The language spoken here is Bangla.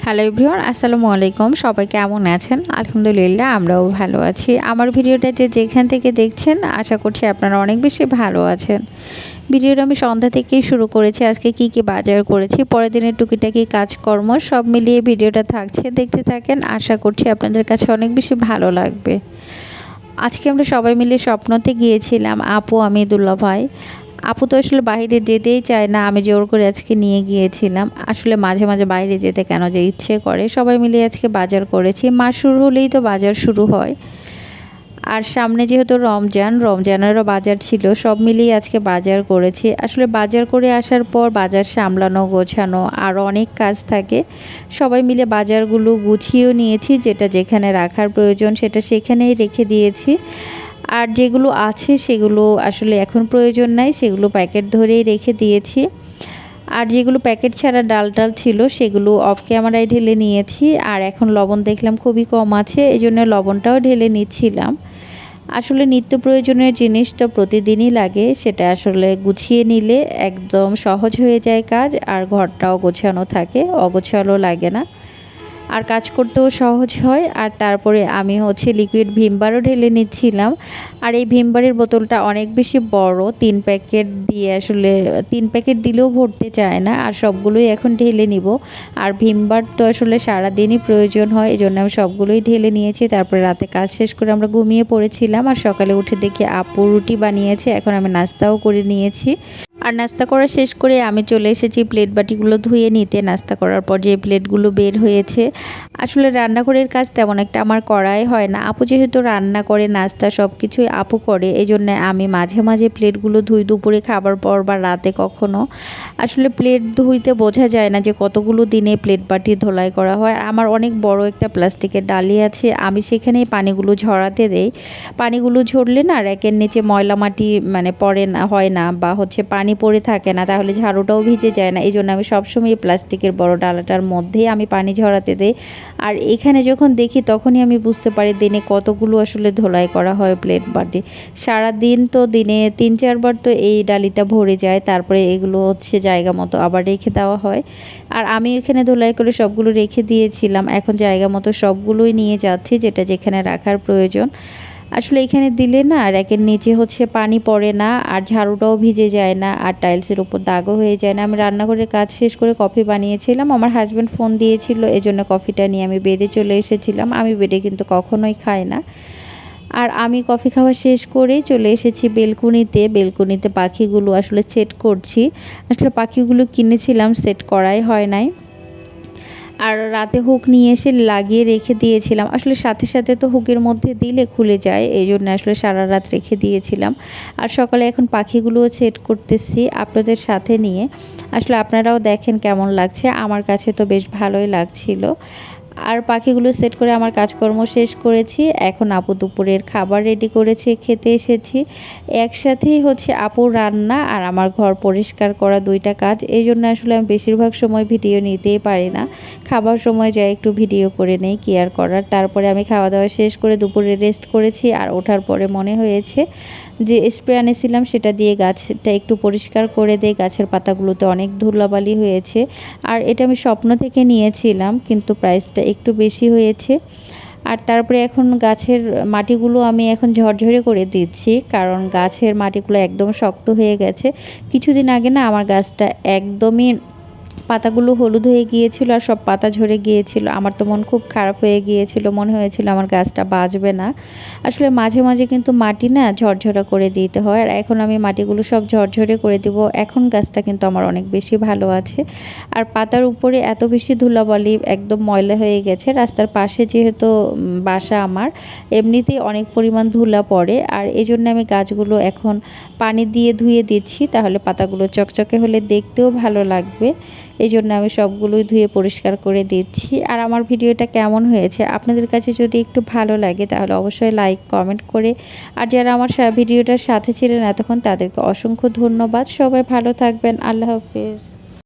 হ্যালো এভরিওয়ান, আসসালামু আলাইকুম। সবাই কেমন আছেন? আলহামদুলিল্লাহ, আমরাও ভালো আছি। আমার ভিডিওটা যেখান থেকে দেখছেন, আশা করছি আপনারা অনেক বেশি ভালো আছেন। ভিডিওটা আমি সন্ধ্যা থেকেই শুরু করেছি। আজকে কি কি বাজার করেছি, পরের দিনের টুকিটাকি কাজকর্ম সব মিলিয়ে ভিডিওটা থাকছে, দেখতে থাকেন। আশা করছি আপনাদের কাছে অনেক বেশি ভালো লাগবে। আজকে আমরা সবাই মিলে স্বপ্নতে গিয়েছিলাম, আপু, আমি, দুলা ভাই। আপু তো আসলে বাইরে যেতেই চায় না, আমি জোর করে আজকে নিয়ে গিয়েছিলাম। আসলে মাঝে মাঝে বাইরে যেতে কেন যে ইচ্ছে করে। সবাই মিলে আজকে বাজার করেছি। মাস শুরু হলেই তো বাজার শুরু হয়, আর সামনে যেহেতু রমজানেরও বাজার ছিল। সব মিলিয়ে আজকে বাজার করেছি। আসলে বাজার করে আসার পর বাজার সামলানো, গোছানো আরও অনেক কাজ থাকে। সবাই মিলে বাজারগুলো গুছিয়েও নিয়েছি, যেটা যেখানে রাখার প্রয়োজন সেটা সেখানেই রেখে দিয়েছি। আর যেগুলো আছে সেগুলো আসলে এখন প্রয়োজন নাই, সেগুলো প্যাকেট ধরেই রেখে দিয়েছি। আর যেগুলো প্যাকেট ছাড়া ডাল ছিল সেগুলো অফ ক্যামেরায় ঢেলে নিয়েছি। আর এখন লবণ দেখলাম খুবই কম আছে, এই জন্য লবণটাও ঢেলে নিচ্ছিলাম। আসলে নিত্য প্রয়োজনীয় জিনিস তো প্রতিদিনই লাগে, সেটা আসলে গুছিয়ে নিলে একদম সহজ হয়ে যায় কাজ, আর ঘরটাও গোছানো থাকে, অগোছালো লাগে না, আর কাজ করতেও সহজ হয়। আর তারপরে আমি লিকুইড ভিমবারও ঢেলে নিচ্ছিলাম। আর এই ভিমবারের বোতলটা অনেক বেশি বড়, 3 প্যাকেট দিয়ে আসলে 3 প্যাকেট দিলেও ভরতে চায় না, আর সবগুলোই এখন ঢেলে নিব। আর ভিমবার তো আসলে সারাদিনই প্রয়োজন হয়, এই জন্য আমি সবগুলোই ঢেলে নিয়েছি। তারপরে রাতে কাজ শেষ করে আমরা ঘুমিয়ে পড়েছিলাম, আর সকালে উঠে দেখি আপু রুটি বানিয়েছে। এখন আমি নাস্তাও করে নিয়েছি। আর নাস্তা করা শেষ করে আমি চলে এসেছি প্লেট বাটিগুলো ধুয়ে নিতে। নাস্তা করার পর যে প্লেটগুলো বের হয়েছে, আসলে রান্নাঘরের কাজ তেমন একটা আমার করাই হয় না। আপু যেহেতু রান্না করে, নাস্তা সব কিছুই আপু করে, এই জন্য আমি মাঝে মাঝে প্লেটগুলো ধুই, দুপুরে খাবার পর বা রাতে কখনো। আসলে প্লেট ধুইতে বোঝা যায় না যে কতগুলো দিনে প্লেট বাটি ধোলাই করা হয়। আর আমার অনেক বড় একটা প্লাস্টিকের ডালি আছে, আমি সেখানেই পানিগুলো ঝরাতে দেই। পানিগুলো ঝরলে না র্যাকের নিচে ময়লা মাটি পড়ে না, হয় না, বা পানি পড়ে থাকে না, তাহলে ঝাড়ুটাও ভিজে যায় না। এই জন্য আমি সবসময় প্লাস্টিকের বড় ডালাটার মধ্যেই আমি পানি ঝরাতে দেই। আর এখানে যখন দেখি তখনই আমি বুঝতে পারি দিনে কতগুলো আসলে ধোলাই করা হয় প্লেট বাটি। সারা দিন তো দিনে 3-4 বার তো এই ডালিটা ভরে যায়। তারপরে এগুলো জায়গা মতো আবার রেখে দেওয়া হয়। আর আমি এখানে ধোলাই করে সবগুলো রেখে দিয়েছিলাম। এখন জায়গা মতো সবগুলোই নিয়ে যাচ্ছি, যেটা যেখানে রাখার প্রয়োজন। আসলে এখানে দিলে না র্যাকের নিচে পানি পড়ে না, আর ঝাড়ুটাও ভিজে যায় না, আর টাইলসের উপর দাগও হয়ে যায় না। আমি রান্নাঘরের কাজ শেষ করে কফি বানিয়েছিলাম। আমার হাজব্যান্ড ফোন দিয়েছিল, এজন্য কফিটা নিয়ে আমি বেডে চলে এসেছিলাম। আমি বেডে কিন্তু কখনোই খাই না। আর আমি কফি খাওয়া শেষ করেই চলে এসেছি বেলকুনিতে পাখিগুলো আসলে সেট করছি। আসলে পাখিগুলো কিনেছিলাম, সেট করাই হয় নাই। আর রাতে হুক নিয়ে এসে লাগিয়ে রেখে দিয়েছিলাম। আসলে সাথে সাথে তো হুকের মধ্যে দিলে খুলে যায়, এই জন্য আসলে সারা রাত রেখে দিয়েছিলাম। আর সকালে এখন পাখিগুলোও সেট করতেছি আপনাদের সাথে নিয়ে। আসলে আপনারাও দেখেন কেমন লাগছে। আমার কাছে তো বেশ ভালোই লাগছিল। আর পাখিগুলো সেট করে আমার কাজকর্ম শেষ করেছি। এখন আপু দুপুরের খাবার রেডি করেছে, খেতে এসেছি। একসাথেই আপুর রান্না আর আমার ঘর পরিষ্কার করা, দুইটা কাজ। এই জন্য আসলে আমি বেশিরভাগ সময় ভিডিও নিতেই পারি না। খাবার সময় যাই একটু ভিডিও করে নেই, কি আর করার। তারপরে আমি খাওয়া দাওয়া শেষ করে দুপুরে রেস্ট করেছি। আর ওঠার পরে মনে হয়েছে যে স্প্রে আনেছিলাম সেটা দিয়ে গাছটা একটু পরিষ্কার করে দেই। গাছের পাতাগুলোতে অনেক ধুলাবালি হয়েছে। আর এটা আমি স্বপ্ন থেকে নিয়েছিলাম, কিন্তু প্রাইসটা একটু বেশি হয়েছে। আর তারপরে এখন গাছের মাটিগুলো আমি এখন ঝরঝরে করে দিচ্ছি, কারণ গাছের মাটিগুলো একদম শক্ত হয়ে গেছে। কিছুদিন আগে না আমার গাছটা একদমই পাতাগুলো হলুদ হয়ে গিয়েছিল, আর সব পাতা ঝরে গিয়েছিল। আমার তো মন খুব খারাপ হয়ে গিয়েছিল, মনে হয়েছিল আমার গাছটা বাঁচবে না। আসলে মাঝে মাঝে কিন্তু মাটি না ঝরঝরা করে দিতে হয়। আর এখন আমি মাটিগুলো সব ঝরঝরে করে দিব। এখন গাছটা কিন্তু আমার অনেক বেশি ভালো আছে। আর পাতার উপরে এত বেশি ধুলাবালি, একদম ময়লা হয়ে গেছে। রাস্তার পাশে যেহেতু বাসা আমার, এমনিতেই অনেক পরিমাণ ধুলা পড়ে। আর এই জন্য আমি গাছগুলো এখন পানি দিয়ে ধুয়ে দিচ্ছি, তাহলে পাতাগুলো চকচকে হলে দেখতেও ভালো লাগবে। এই জন্য আমি সবগুলোই ধুয়ে পরিষ্কার করে দিচ্ছি। আর আমার ভিডিওটা কেমন হয়েছে আপনাদের কাছে যদি একটু ভালো লাগে, তাহলে অবশ্যই লাইক কমেন্ট করে। আর যারা আমার ভিডিওটার সাথে ছিলেন এতক্ষণ, তাদেরকে অসংখ্য ধন্যবাদ। সবাই ভালো থাকবেন। আল্লাহ হাফেজ।